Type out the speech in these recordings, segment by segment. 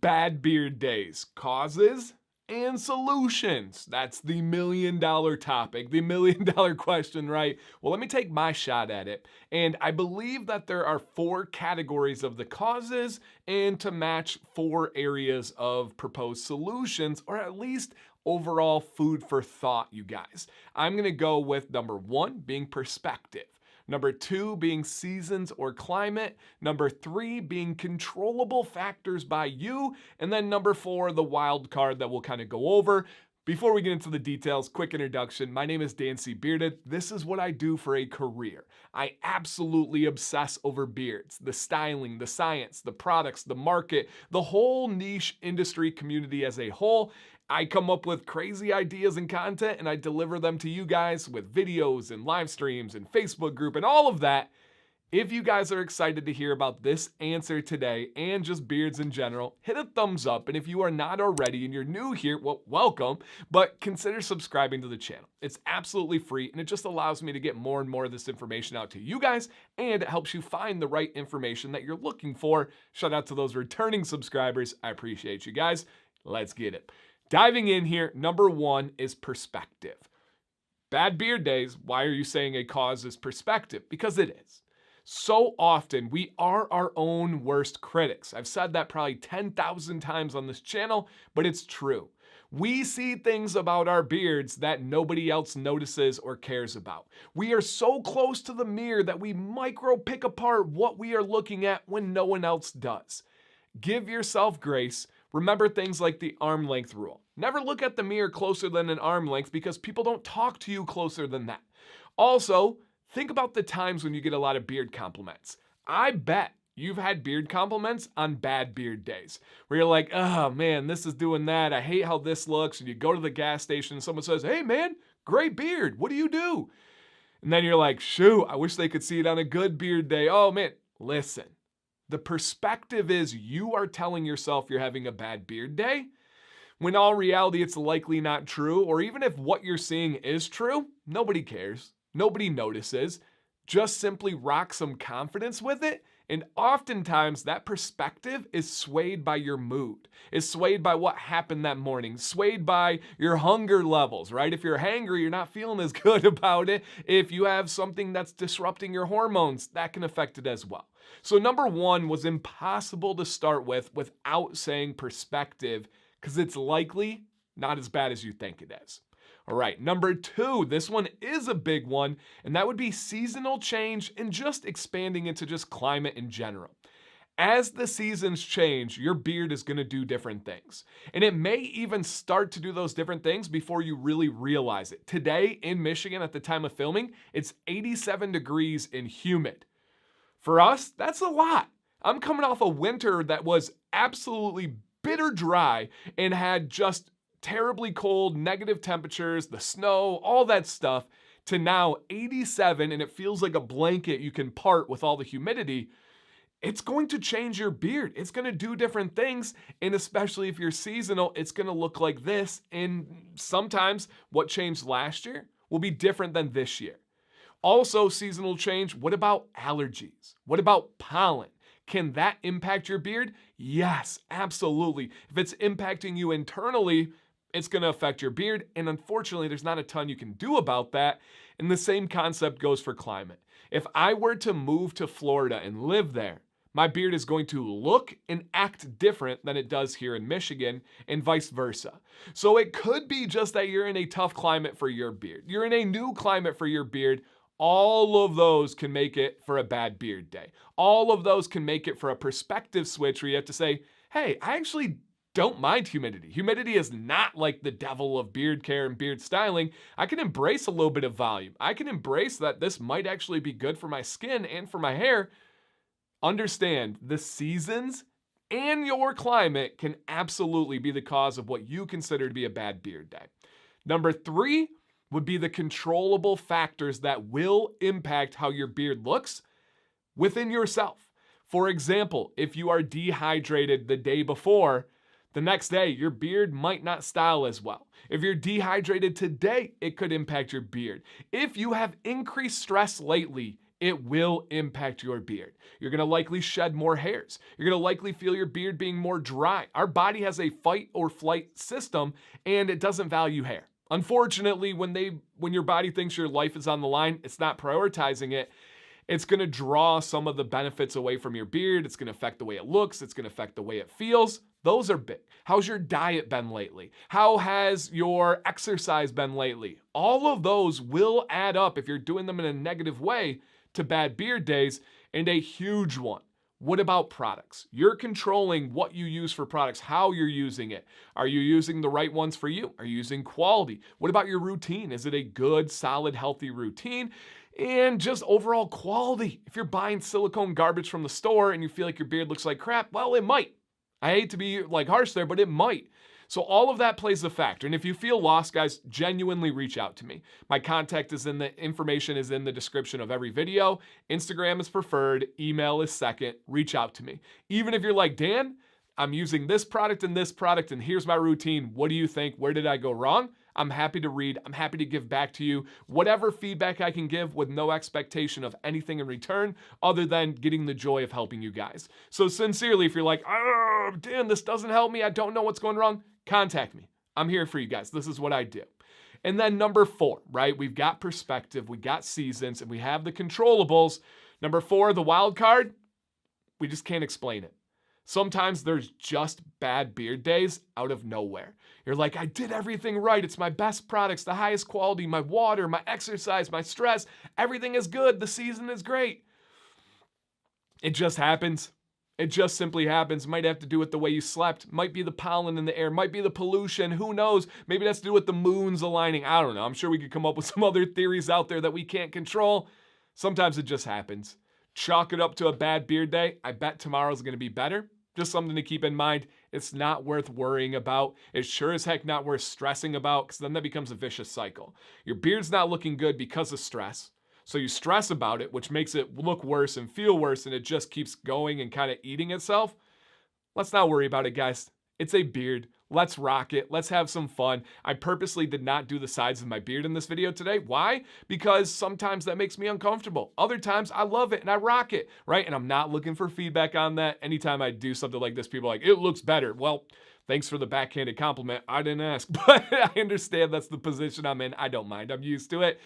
Bad beard days, causes and solutions. That's the $1,000,000 topic, the $1,000,000 question, right? Well, let me take my shot at it. And I believe that there are 4 categories of the causes and to match 4 areas of proposed solutions, or at least overall food for thought, you guys. I'm going to go with number 1 being perspective. Number 2 being seasons or climate. Number 3 being controllable factors by you. And then number 4, the wild card that we'll kind of go over. Before we get into the details, quick introduction. My name is Dan C. Bearded. This is what I do for a career. I absolutely obsess over beards, the styling, the science, the products, the market, the whole niche industry community as a whole. I come up with crazy ideas and content and I deliver them to you guys with videos and live streams and Facebook group and all of that. If you guys are excited to hear about this answer today and just beards in general, hit a thumbs up. And if you are not already and you're new here, well, welcome, but consider subscribing to the channel. It's absolutely free and it just allows me to get more and more of this information out to you guys, and it helps you find the right information that you're looking for. Shout out to those returning subscribers. I appreciate you guys. Let's get it. Diving in here, number 1 is perspective. Bad beard days, why are you saying a cause is perspective? Because it is. So often, we are our own worst critics. I've said that probably 10,000 times on this channel, but it's true. We see things about our beards that nobody else notices or cares about. We are so close to the mirror that we micro pick apart what we are looking at when no one else does. Give yourself grace. Remember things like the arm length rule. Never look at the mirror closer than an arm length because people don't talk to you closer than that. Also, think about the times when you get a lot of beard compliments. I bet you've had beard compliments on bad beard days where you're like, oh man, this is doing that. I hate how this looks. And you go to the gas station and someone says, hey man, great beard. What do you do? And then you're like, shoot, I wish they could see it on a good beard day. Oh man, listen. The perspective is you are telling yourself you're having a bad beard day, when all reality it's likely not true, or even if what you're seeing is true, nobody cares, nobody notices. Just simply rock some confidence with it, and oftentimes that perspective is swayed by your mood, is swayed by what happened that morning, swayed by your hunger levels, right? If you're hangry, you're not feeling as good about it. If you have something that's disrupting your hormones, that can affect it as well. So number 1 was impossible to start with without saying perspective, because it's likely not as bad as you think it is. All right, number 2, this one is a big one, and that would be seasonal change and just expanding into just climate in general. As the seasons change, your beard is going to do different things. And it may even start to do those different things before you really realize it. Today in Michigan, at the time of filming, it's 87 degrees and humid. For us, that's a lot. I'm coming off a winter that was absolutely bitter dry and had just terribly cold, negative temperatures, the snow, all that stuff, to now 87, and it feels like a blanket you can part with all the humidity. It's going to change your beard. It's going to do different things, and especially if you're seasonal, it's going to look like this. And sometimes what changed last year will be different than this year. Also, seasonal change, what about allergies? What about pollen? Can that impact your beard? Yes, absolutely. If it's impacting you internally, it's going to affect your beard, and unfortunately, there's not a ton you can do about that. And the same concept goes for climate. If I were to move to Florida and live there, my beard is going to look and act different than it does here in Michigan, and vice versa. So it could be just that you're in a tough climate for your beard. You're in a new climate for your beard. All of those can make it for a bad beard day. All of those can make it for a perspective switch where you have to say, hey, I actually don't mind humidity. Humidity is not like the devil of beard care and beard styling. I can embrace a little bit of volume. I can embrace that this might actually be good for my skin and for my hair. Understand the seasons and your climate can absolutely be the cause of what you consider to be a bad beard day. Number 3 would be the controllable factors that will impact how your beard looks within yourself. For example, if you are dehydrated the day before, the next day, your beard might not style as well. If you're dehydrated today, it could impact your beard. If you have increased stress lately, it will impact your beard. You're gonna likely shed more hairs. You're gonna likely feel your beard being more dry. Our body has a fight or flight system, and it doesn't value hair. Unfortunately, when your body thinks your life is on the line, it's not prioritizing it. It's gonna draw some of the benefits away from your beard. It's gonna affect the way it looks. It's gonna affect the way it feels. Those are big. How's your diet been lately? How has your exercise been lately? All of those will add up if you're doing them in a negative way to bad beard days. And a huge one, what about products? You're controlling what you use for products, how you're using it. Are you using the right ones for you? Are you using quality? What about your routine? Is it a good, solid, healthy routine? And just overall quality. If you're buying silicone garbage from the store and you feel like your beard looks like crap, well, it might. I hate to be harsh there, but it might. So all of that plays a factor. And if you feel lost, guys, genuinely reach out to me. My contact information is in the description of every video. Instagram is preferred. Email is second. Reach out to me. Even if you're like, Dan, I'm using this product and here's my routine. What do you think? Where did I go wrong? I'm happy to read. I'm happy to give back to you whatever feedback I can give with no expectation of anything in return other than getting the joy of helping you guys. So sincerely, if you're like, oh, Dan, this doesn't help me, I don't know what's going wrong, contact me. I'm here for you guys. This is what I do. And then number 4, right? We've got perspective, we got seasons, and we have the controllables. Number 4, the wild card, we just can't explain it. Sometimes there's just bad beard days out of nowhere. You're like, I did everything right. It's my best products, the highest quality, my water, my exercise, my stress. Everything is good. The season is great. It just happens. It just simply happens. Might have to do with the way you slept. Might be the pollen in the air. Might be the pollution. Who knows? Maybe that's to do with the moons aligning. I don't know. I'm sure we could come up with some other theories out there that we can't control. Sometimes it just happens. Chalk it up to a bad beard day. I bet tomorrow's going to be better. Just something to keep in mind. It's not worth worrying about. It's sure as heck not worth stressing about, because then that becomes a vicious cycle. Your beard's not looking good because of stress. So you stress about it, which makes it look worse and feel worse, and it just keeps going and kind of eating itself. Let's not worry about it, guys. It's a beard. Let's rock it. Let's have some fun. I purposely did not do the sides of my beard in this video today. Why? Because sometimes that makes me uncomfortable. Other times I love it and I rock it, right? And I'm not looking for feedback on that. Anytime I do something like this, people are like, it looks better. Well, thanks for the backhanded compliment. I didn't ask, but I understand that's the position I'm in. I don't mind. I'm used to it.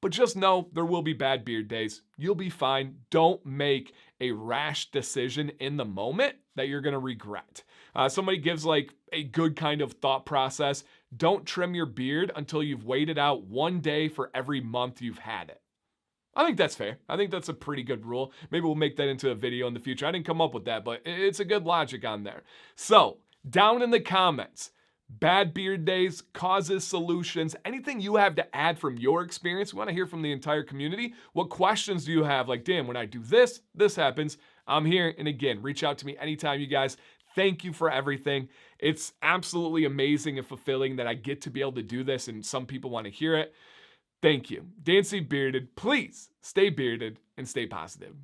But just know there will be bad beard days. You'll be fine. Don't make a rash decision in the moment that you're going to regret. Somebody gives like a good kind of thought process. Don't trim your beard until you've waited out 1 day for every month you've had it. I think that's fair. I think that's a pretty good rule. Maybe we'll make that into a video in the future. I didn't come up with that, but it's a good logic on there. So down in the comments, bad beard days, causes, solutions, anything you have to add from your experience. We want to hear from the entire community. What questions do you have? Like, damn, when I do this, this happens. I'm here. And again, reach out to me anytime, you guys. Thank you for everything. It's absolutely amazing and fulfilling that I get to be able to do this, and some people want to hear it. Thank you. Dancy Bearded, please stay bearded and stay positive.